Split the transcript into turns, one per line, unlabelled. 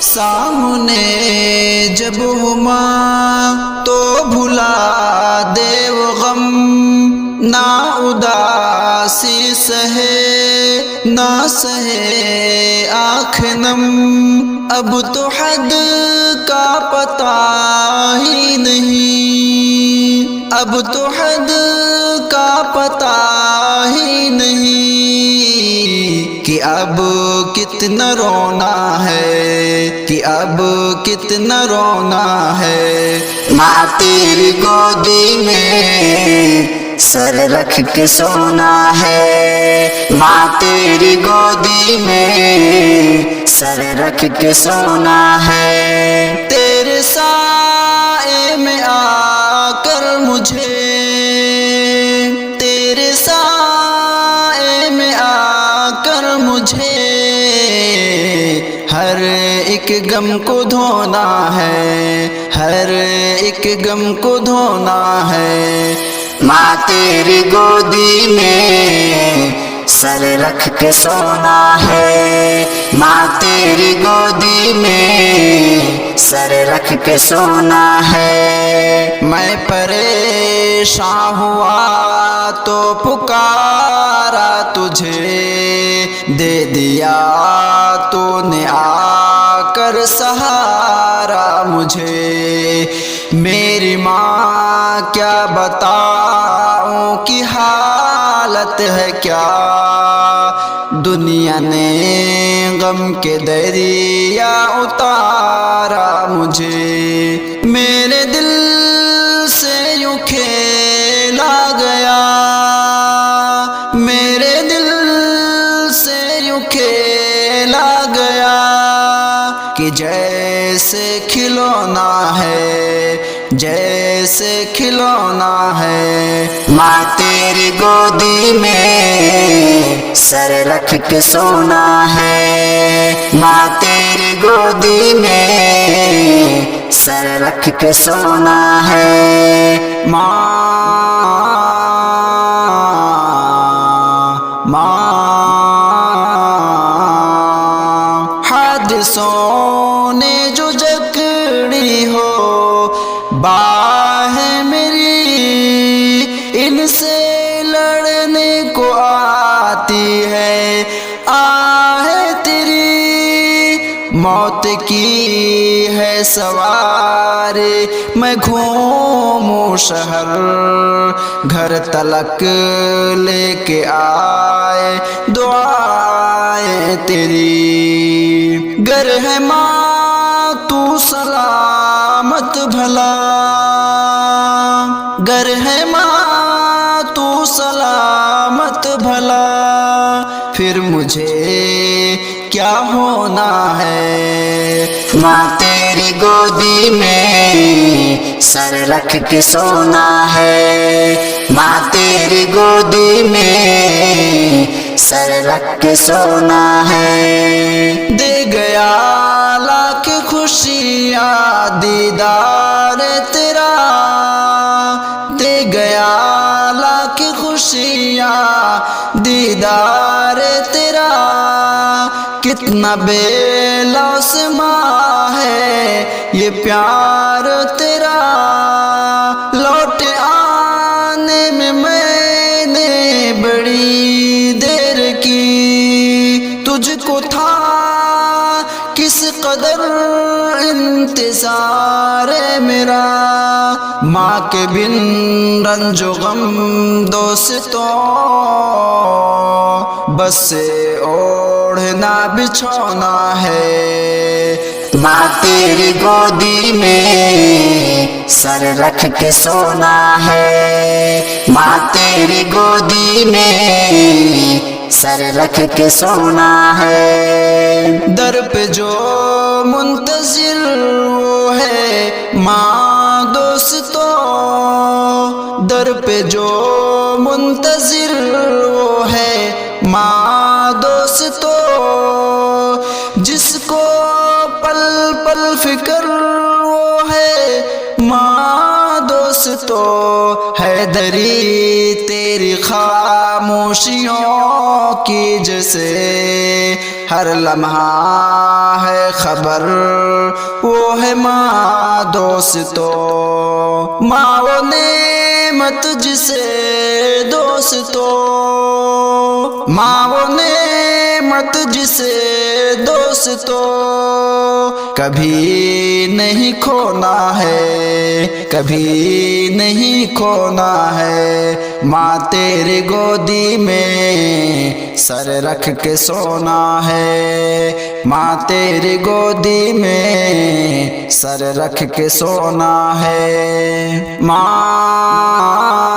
سامنے جب ہو ماں تو بھلا دے وہ غم، نہ اداسی سہے نہ سہے آنکھ نم، اب تو حد کا پتہ ہی نہیں، اب تو حد کا پتہ ہی نہیں کہ اب کتنا رونا ہے، کہ اب کتنا رونا ہے۔
ماں تیری گودی میں سر رکھ کے سونا ہے، ماں تیری گودی میں سر رکھ کے سونا ہے۔
تیرے سائے میں آ کر مجھے، تیرے سائے میں آ کر مجھے ہر ایک غم کو دھونا ہے، ہر ایک غم کو دھونا ہے۔
ماں تیری گودی میں سر رکھ کے سونا ہے، ماں تیری گودی میں سر رکھ کے سونا ہے۔
میں پریشان ہوا تو پکارا تجھے، دے دیا تو نے آ کر سہارا مجھے۔ میری ماں کیا بتاؤں کہ حالت ہے کیا، دنیا نے غم کے دریا اتارا مجھے۔ میرے دل سے یوں کھیلا گیا، میرے دل سے یوں کھیلا گیا کہ جیسے کھلونا ہے، جیسے کھلونا ہے۔
ماں تیری گودی میں سر رکھ کے سونا ہے، ماں تیری گودی میں سر رکھ کے سونا ہے۔
حادثوں نے جو جکڑی ہو باہ میری، ان سے لڑنے کو آتی ہے آہ تیری، موت کی ہے سواری میں گھوموں شہر، گھر تلک لے کے آئے دعائیں تیری۔ گر ہے ماں تو سلامت بھلا، گر ہے ماں تو سلامت بھلا، پھر مجھے کیا ہونا ہے۔
ماں تیری گودی میں سر رکھ کے سونا ہے، ماں تیری گودی میں سر رکھ کے سونا ہے۔
دے گیا لاکھ خوشیاں دیدار تیرا، دے گیا لاکھ خوشیاں دیدار تیرا، کتنا بے لوث ماں ہے یہ پیار تیرا۔ لوٹ آنے میں نے بڑی دیر کی، تجھ کو تھا کس قدر انتظار میرا، ماں کے بن رنج و غم دوستوں بس اوڑھنا بچھونا ہے۔
ماں تیری گودی میں سر رکھ کے سونا ہے، ماں تیری گودی میں سر رکھ کے سونا ہے۔
در پہ جو منتظر وہ ہے ماں دوستوں، در پہ جو منتظر وہ ہے ماں دوستوں، جس کو پل پل فکر وہ ہے ماں تو حیدری تیری خاموشیوں کی جیسے ہر لمحہ ہے خبر وہ ہے ماں دوستو ماں وہ نعمت جسے دوستو ماں وہ نعمت جسے دوستو کبھی نہیں کھونا ہے کبھی نہیں کھونا ہے ماں تیری گودی میں سر رکھ کے سونا ہے ماں تیری گودی میں سر رکھ کے سونا ہے ماں